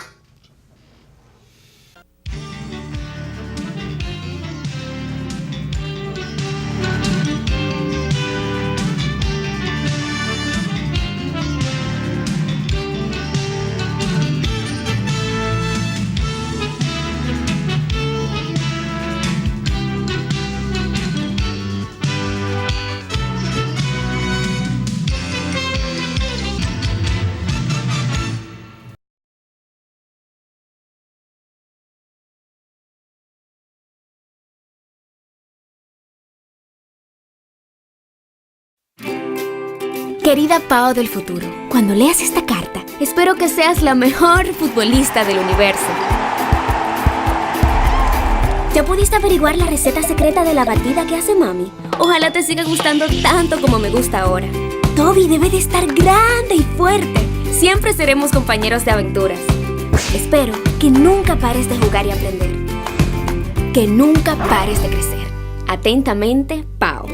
Querida Pao del futuro, cuando leas esta carta, espero que seas la mejor futbolista del universo. ¿Ya pudiste averiguar la receta secreta de la batida que hace mami? Ojalá te siga gustando tanto como me gusta ahora. Toby debe de estar grande y fuerte. Siempre seremos compañeros de aventuras. Espero que nunca pares de jugar y aprender. Que nunca pares de crecer. Atentamente, Pao.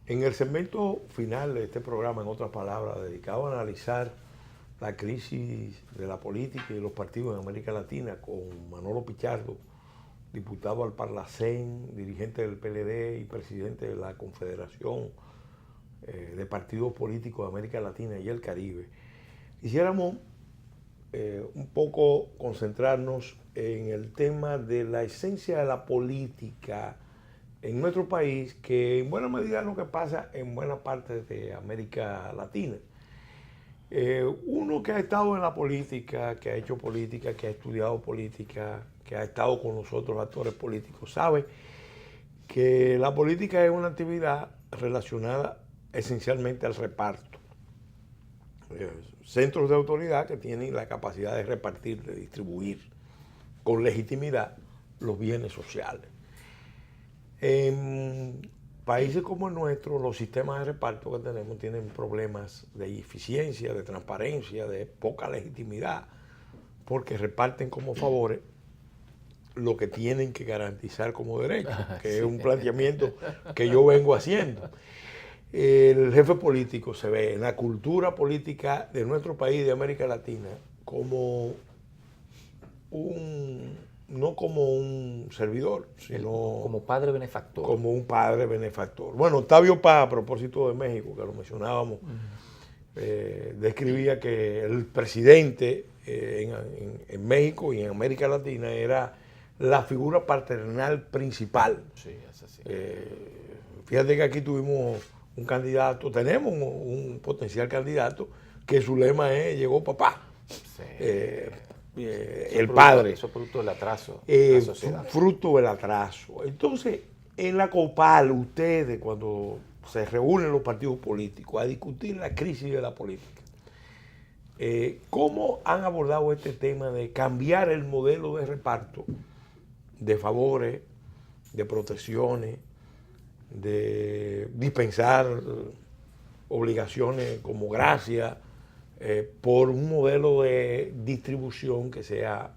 En el segmento final de este programa, en otras palabras, dedicado a analizar la crisis de la política y los partidos en América Latina, con Manolo Pichardo, diputado al Parlacén, dirigente del PLD y presidente de la Confederación de Partidos Políticos de América Latina y el Caribe, quisiéramos un poco concentrarnos en el tema de la esencia de la política en nuestro país, que en buena medida es lo que pasa en buena parte de América Latina. Uno que ha estado en la política, que ha hecho política, que ha estudiado política, que ha estado con nosotros actores políticos, sabe que la política es una actividad relacionada esencialmente al reparto. Centros de autoridad que tienen la capacidad de repartir, de distribuir con legitimidad los bienes sociales. En países como el nuestro, los sistemas de reparto que tenemos tienen problemas de eficiencia, de transparencia, de poca legitimidad, porque reparten como favores lo que tienen que garantizar como derechos, que es un planteamiento que yo vengo haciendo. El jefe político se ve en la cultura política de nuestro país, de América Latina, como no como un servidor, sino como padre benefactor. Como un padre benefactor. Bueno, Octavio Paz, a propósito de México, que lo mencionábamos, describía que el presidente en México y en América Latina era la figura paternal principal. Sí, es así. Fíjate que aquí tuvimos un candidato, tenemos un potencial candidato, que su lema es "llegó papá". Sí. El padre. Eso es producto del atraso de la sociedad. Fruto del atraso. Entonces, en la COPAL, ustedes, cuando se reúnen los partidos políticos a discutir la crisis de la política, ¿cómo han abordado este tema de cambiar el modelo de reparto de favores, de protecciones, de dispensar obligaciones como gracia, por un modelo de distribución que sea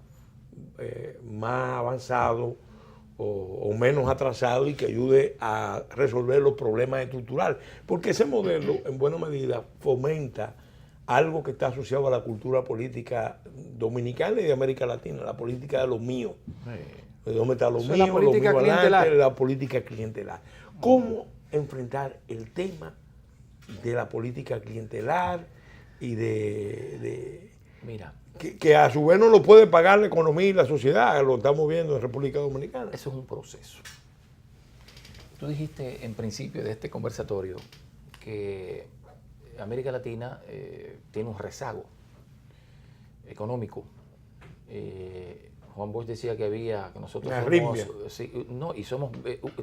más avanzado o menos atrasado y que ayude a resolver los problemas estructurales? Porque ese modelo, en buena medida, fomenta algo que está asociado a la cultura política dominicana y de América Latina, la política de los míos. ¿De dónde está los míos? La política clientelar. La política clientelar. ¿Cómo enfrentar el tema de la política clientelar y Mira, que a su vez no lo puede pagar la economía y la sociedad? Lo estamos viendo en República Dominicana. eso es un proceso. Tú dijiste en principio de este conversatorio que América Latina tiene un rezago económico. Juan Bosch decía que nosotros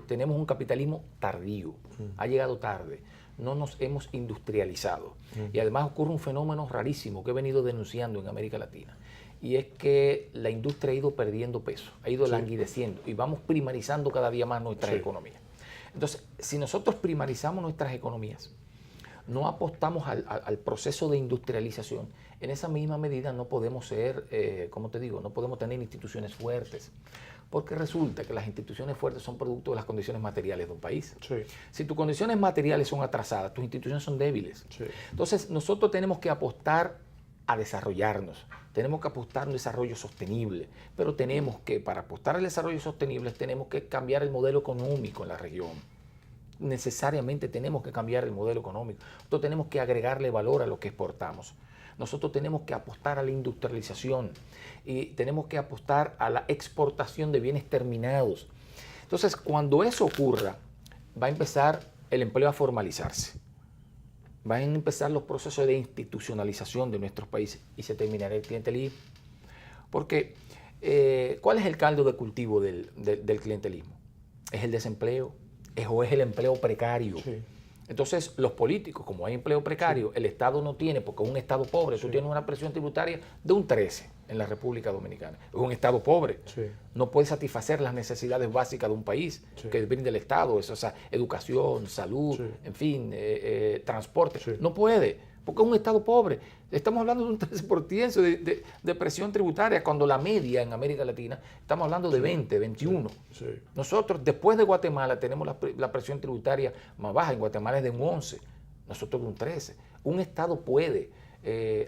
tenemos un capitalismo tardío, ha llegado tarde, no nos hemos industrializado. Y además ocurre un fenómeno rarísimo que he venido denunciando en América Latina, y es que la industria ha ido perdiendo peso, ha ido languideciendo, y vamos primarizando cada día más nuestras economías. Entonces, si nosotros primarizamos nuestras economías, no apostamos al proceso de industrialización, en esa misma medida no podemos ser, no podemos tener instituciones fuertes, porque resulta que las instituciones fuertes son producto de las condiciones materiales de un país. Sí. Si tus condiciones materiales son atrasadas, tus instituciones son débiles. Sí. Entonces, nosotros tenemos que apostar a desarrollarnos. Tenemos que apostar a un desarrollo sostenible, pero tenemos que, para apostar al desarrollo sostenible, tenemos que cambiar el modelo económico en la región. Necesariamente tenemos que cambiar el modelo económico. Nosotros tenemos que agregarle valor a lo que exportamos. Nosotros tenemos que apostar a la industrialización y tenemos que apostar a la exportación de bienes terminados. Entonces, cuando eso ocurra, va a empezar el empleo a formalizarse. Van a empezar los procesos de institucionalización de nuestros países y se terminará el clientelismo. Porque, ¿cuál es el caldo de cultivo del clientelismo? ¿Es el desempleo? ¿O es el empleo precario? Sí. Entonces, los políticos, como hay empleo precario, sí, el Estado no tiene, porque es un Estado pobre, sí, tú tienes una presión tributaria de un 13 en la República Dominicana. Es un Estado pobre. Sí. No puede satisfacer las necesidades básicas de un país, sí, que brinda el Estado, eso, o sea, educación, salud, sí, en fin, transporte. Sí. No puede, porque es un Estado pobre. Estamos hablando de un 13% de presión tributaria, cuando la media en América Latina, estamos hablando de 20, 21. Sí. Sí. Nosotros, después de Guatemala, tenemos la presión tributaria más baja. En Guatemala es de un 11, nosotros de un 13. Un Estado puede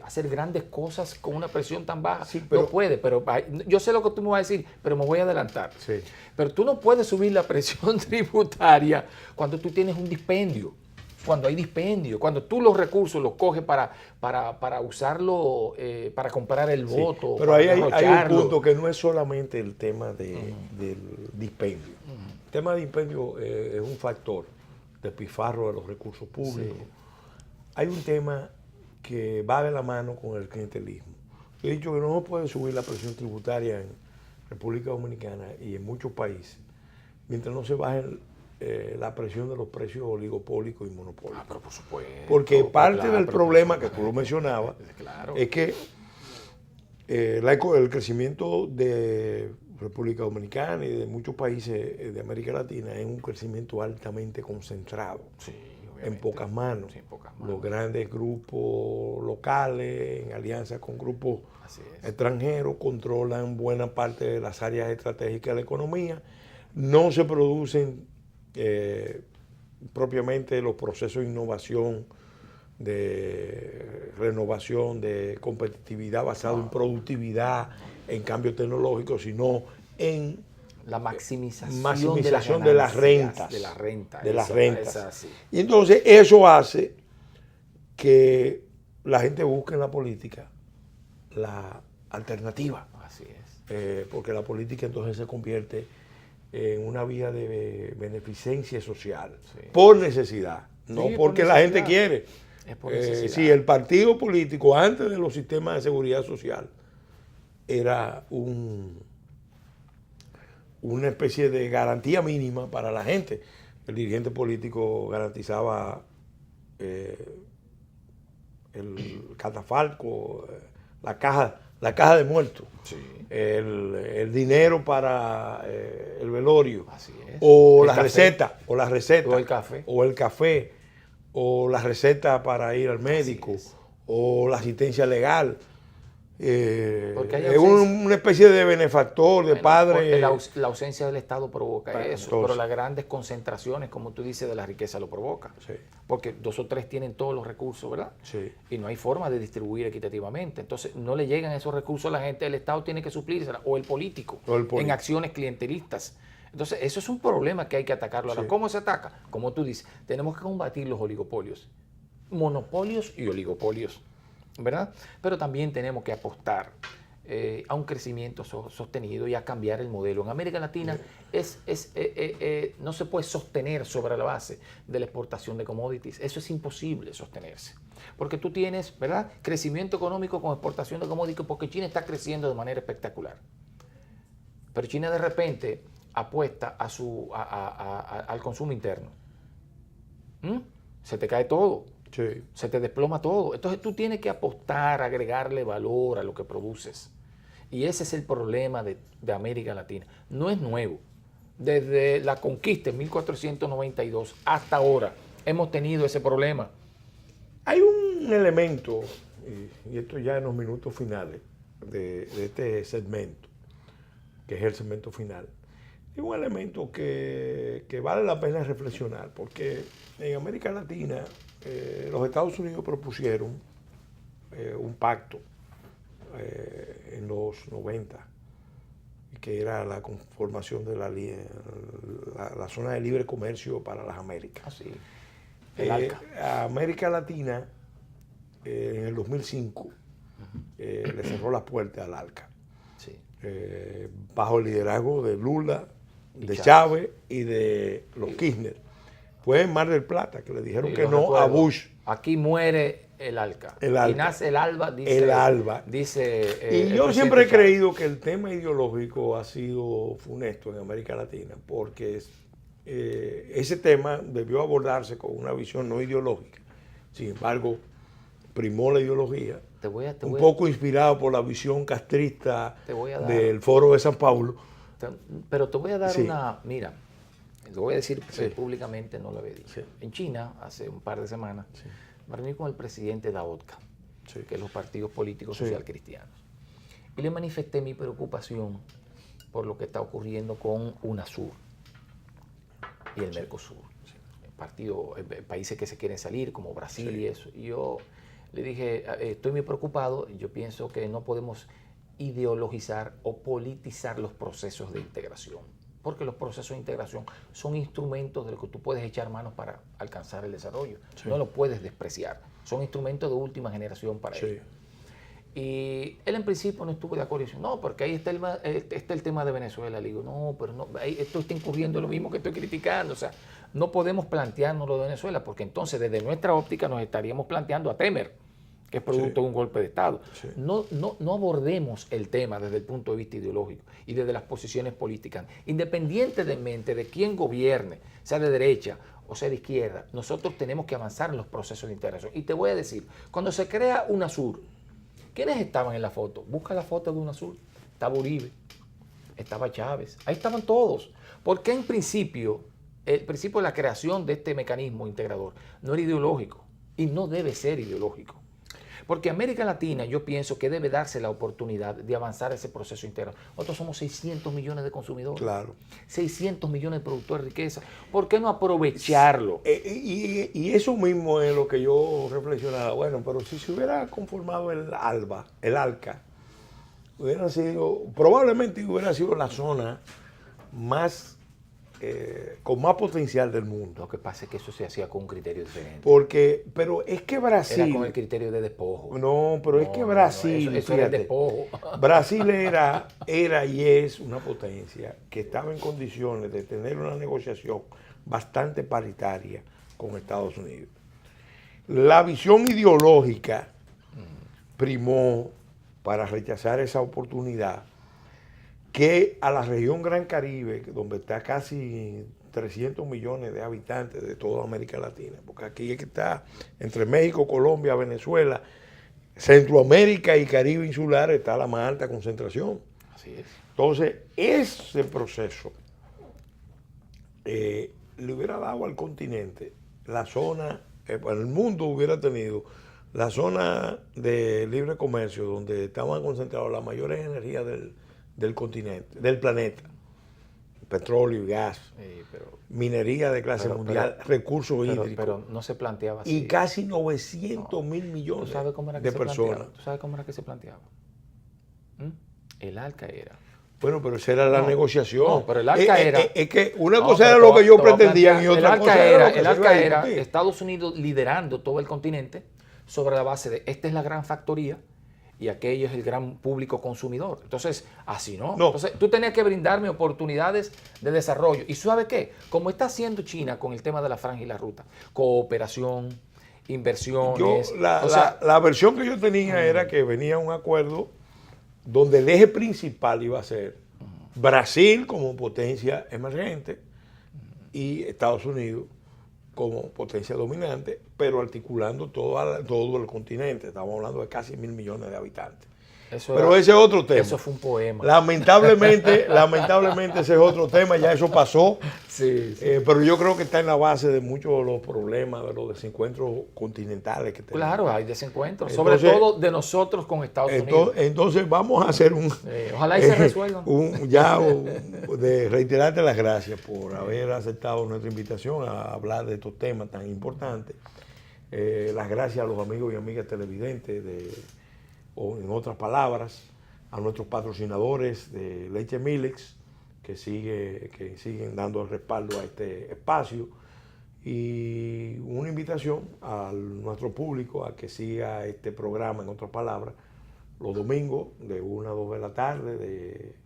hacer grandes cosas con una presión tan baja. Sí, pero, no puede, pero yo sé lo que tú me vas a decir, pero me voy a adelantar. Sí. Pero tú no puedes subir la presión tributaria cuando tú tienes un dispendio. Cuando hay dispendio, cuando tú los recursos los coges para usarlo, para comprar el voto. Sí, pero ahí hay un punto que no es solamente el tema del dispendio. El tema del dispendio es un factor de despilfarro de los recursos públicos. Sí. Hay un tema que va de la mano con el clientelismo. Yo he dicho que no se puede subir la presión tributaria en República Dominicana y en muchos países mientras no se baje la presión de los precios oligopólicos y monopólicos. Ah, pero por supuesto. Porque parte del problema que tú lo mencionabas, claro, es que el crecimiento de República Dominicana y de muchos países de América Latina es un crecimiento altamente concentrado. Sí, en pocas manos. Sí, en pocas manos. Los grandes grupos locales, en alianza con grupos extranjeros, controlan buena parte de las áreas estratégicas de la economía. No se producen propiamente los procesos de innovación, de renovación, de competitividad basado en productividad, en cambio tecnológico, sino en la maximización de las rentas. De la renta. De las rentas. Y entonces eso hace que la gente busque en la política la alternativa. Así es. Porque la política entonces se convierte en una vía de beneficencia social, sí, por necesidad, no sí, porque por la gente quiere. Es por necesidad. Si el partido político antes de los sistemas de seguridad social era una especie de garantía mínima para la gente, el dirigente político garantizaba el catafalco, la caja de muertos. Sí. El dinero para el velorio. Así es. O la receta. O el café. O el café. O la receta para ir al médico. O la asistencia legal. Es una especie de benefactor, de padre. La ausencia del Estado provoca eso, entonces, pero las grandes concentraciones, como tú dices, de la riqueza lo provoca. Sí. Porque 2 o 3 tienen todos los recursos, ¿verdad? Sí. Y no hay forma de distribuir equitativamente. Entonces, no le llegan esos recursos a la gente, el Estado tiene que suplírsela, o el político, en acciones clientelistas. Entonces, eso es un problema que hay que atacarlo. Ahora, sí, ¿cómo se ataca? Como tú dices, tenemos que combatir los oligopolios, monopolios y oligopolios, ¿verdad? Pero también tenemos que apostar a un crecimiento sostenido y a cambiar el modelo. En América Latina no se puede sostener sobre la base de la exportación de commodities. Eso es imposible sostenerse. Porque tú tienes, ¿verdad?, crecimiento económico con exportación de commodities, porque China está creciendo de manera espectacular. Pero China de repente apuesta al consumo interno. Se te cae todo. Sí. Se te desploma todo. Entonces tú tienes que apostar, agregarle valor a lo que produces. Y ese es el problema de América Latina. No es nuevo. Desde la conquista en 1492 hasta ahora hemos tenido ese problema. Hay un elemento, y esto ya en los minutos finales de este segmento, que es el segmento final, es un elemento que vale la pena reflexionar, porque en América Latina los Estados Unidos propusieron un pacto en los 90, que era la conformación de la zona de libre comercio para las Américas. Así. El ALCA. A América Latina, en el 2005, le cerró las puertas al ALCA. Sí. Bajo el liderazgo de Lula, de Chávez y de los Kirchner. Fue en Mar del Plata que le dijeron Sí, que no recuerdo. a Bush. Aquí muere el ALCA. El ALCA. Y nace el ALBA, dice. El ALBA. Dice, Y yo siempre he creído que el tema ideológico ha sido funesto en América Latina, porque ese tema debió abordarse con una visión no ideológica. Sin embargo, primó la ideología, un poco inspirado por la visión castrista del Foro de San Pablo. Pero te voy a dar Sí. mira, lo voy a decir Sí. públicamente, no lo había dicho. Sí. En China, hace un par de semanas, Sí. me reuní con el presidente de AOTCA, Sí. que es los partidos políticos Sí. social cristianos, y le manifesté mi preocupación por lo que está ocurriendo con UNASUR y el Mercosur. Países que se quieren salir, como Brasil y eso. Y yo le dije, estoy muy preocupado, yo pienso que no podemos ideologizar o politizar los procesos de integración, porque los procesos de integración son instrumentos de los que tú puedes echar manos para alcanzar el desarrollo. Sí. No lo puedes despreciar, son instrumentos de última generación para Sí. ello. Y él en principio no estuvo de acuerdo y dice, no, porque ahí está el tema de Venezuela. Le digo, no, pero no, esto está incurriendo en lo mismo que estoy criticando. O sea, no podemos plantearnos lo de Venezuela, porque entonces desde nuestra óptica nos estaríamos planteando a Temer, que es producto de un golpe de Estado. Sí. No abordemos el tema desde el punto de vista ideológico y desde las posiciones políticas. Independientemente de quién gobierne, sea de derecha o sea de izquierda, nosotros tenemos que avanzar en los procesos de integración. Y te voy a decir, cuando se crea UNASUR, ¿quiénes estaban en la foto? Busca la foto de UNASUR. Estaba Uribe, estaba Chávez, ahí estaban todos. Porque en principio, el principio de la creación de este mecanismo integrador no era ideológico y no debe ser ideológico. Porque América Latina, yo pienso que debe darse la oportunidad de avanzar ese proceso integral. Nosotros somos 600 millones de consumidores, Claro. 600 millones de productores de riqueza. ¿Por qué no aprovecharlo? Y eso mismo es lo que yo reflexionaba. Bueno, pero si se hubiera conformado el ALCA, probablemente hubiera sido la zona más con más potencial del mundo. Lo que pasa es que eso se hacía con un criterio diferente. Pero es que Brasil... Era con el criterio de despojo. No, pero es que Brasil... Eso era el fíjate, despojo. Brasil era y es una potencia que estaba en condiciones de tener una negociación bastante paritaria con Estados Unidos. La visión ideológica primó para rechazar esa oportunidad que a la región Gran Caribe, donde está casi 300 millones de habitantes de toda América Latina, porque aquí es que está entre México, Colombia, Venezuela, Centroamérica y Caribe insular está la más alta concentración. Así es. Entonces, ese proceso le hubiera dado al continente la zona, el mundo hubiera tenido la zona de libre comercio donde estaban concentradas las mayores energías del continente, del planeta. Petróleo y gas, minería de clase mundial, recursos hídricos. Pero no se planteaba así. Y casi 900 mil millones de personas. ¿Tú sabes cómo era que se planteaba? El ALCA era. Bueno, pero esa era la negociación. No, pero el ALCA era... Es que una cosa era lo que yo pretendía y otra cosa era lo que el ALCA era Estados Unidos liderando todo el continente sobre la base de esta es la gran factoría y aquello es el gran público consumidor. Entonces, así no. Entonces, tú tenías que brindarme oportunidades de desarrollo. ¿Y sabes qué? Como está haciendo China con el tema de la franja y la ruta, cooperación, inversiones. La versión que yo tenía era que venía un acuerdo donde el eje principal iba a ser Brasil como potencia emergente y Estados Unidos como potencia dominante, pero articulando todo el continente. Estamos hablando de casi 1.000 millones de habitantes. Pero ese es otro tema. Eso fue un poema. Lamentablemente ese es otro tema, ya eso pasó. Sí. Pero yo creo que está en la base de muchos de los problemas, de los desencuentros continentales que tenemos. Claro, hay desencuentros, sobre todo de nosotros con Estados Unidos. Entonces vamos a hacer ojalá y se resuelvan. De reiterarte las gracias por haber aceptado nuestra invitación a hablar de estos temas tan importantes. Las gracias a los amigos y amigas televidentes o en otras palabras, a nuestros patrocinadores de Leche Milex, que siguen dando el respaldo a este espacio, y una invitación a nuestro público a que siga este programa, en otras palabras, los domingos de 1 a 2 de la tarde, de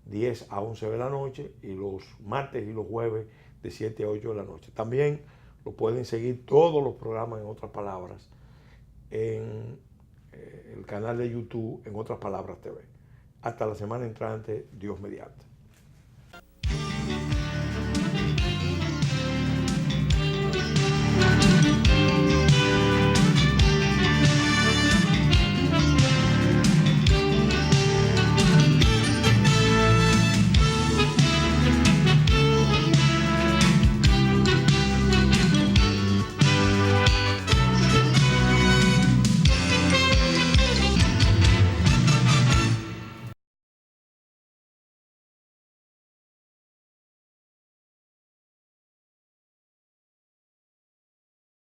10 a 11 de la noche, y los martes y los jueves de 7 a 8 de la noche. También lo pueden seguir todos los programas, en otras palabras, en el canal de YouTube, en otras palabras TV. Hasta la semana entrante, Dios mediante.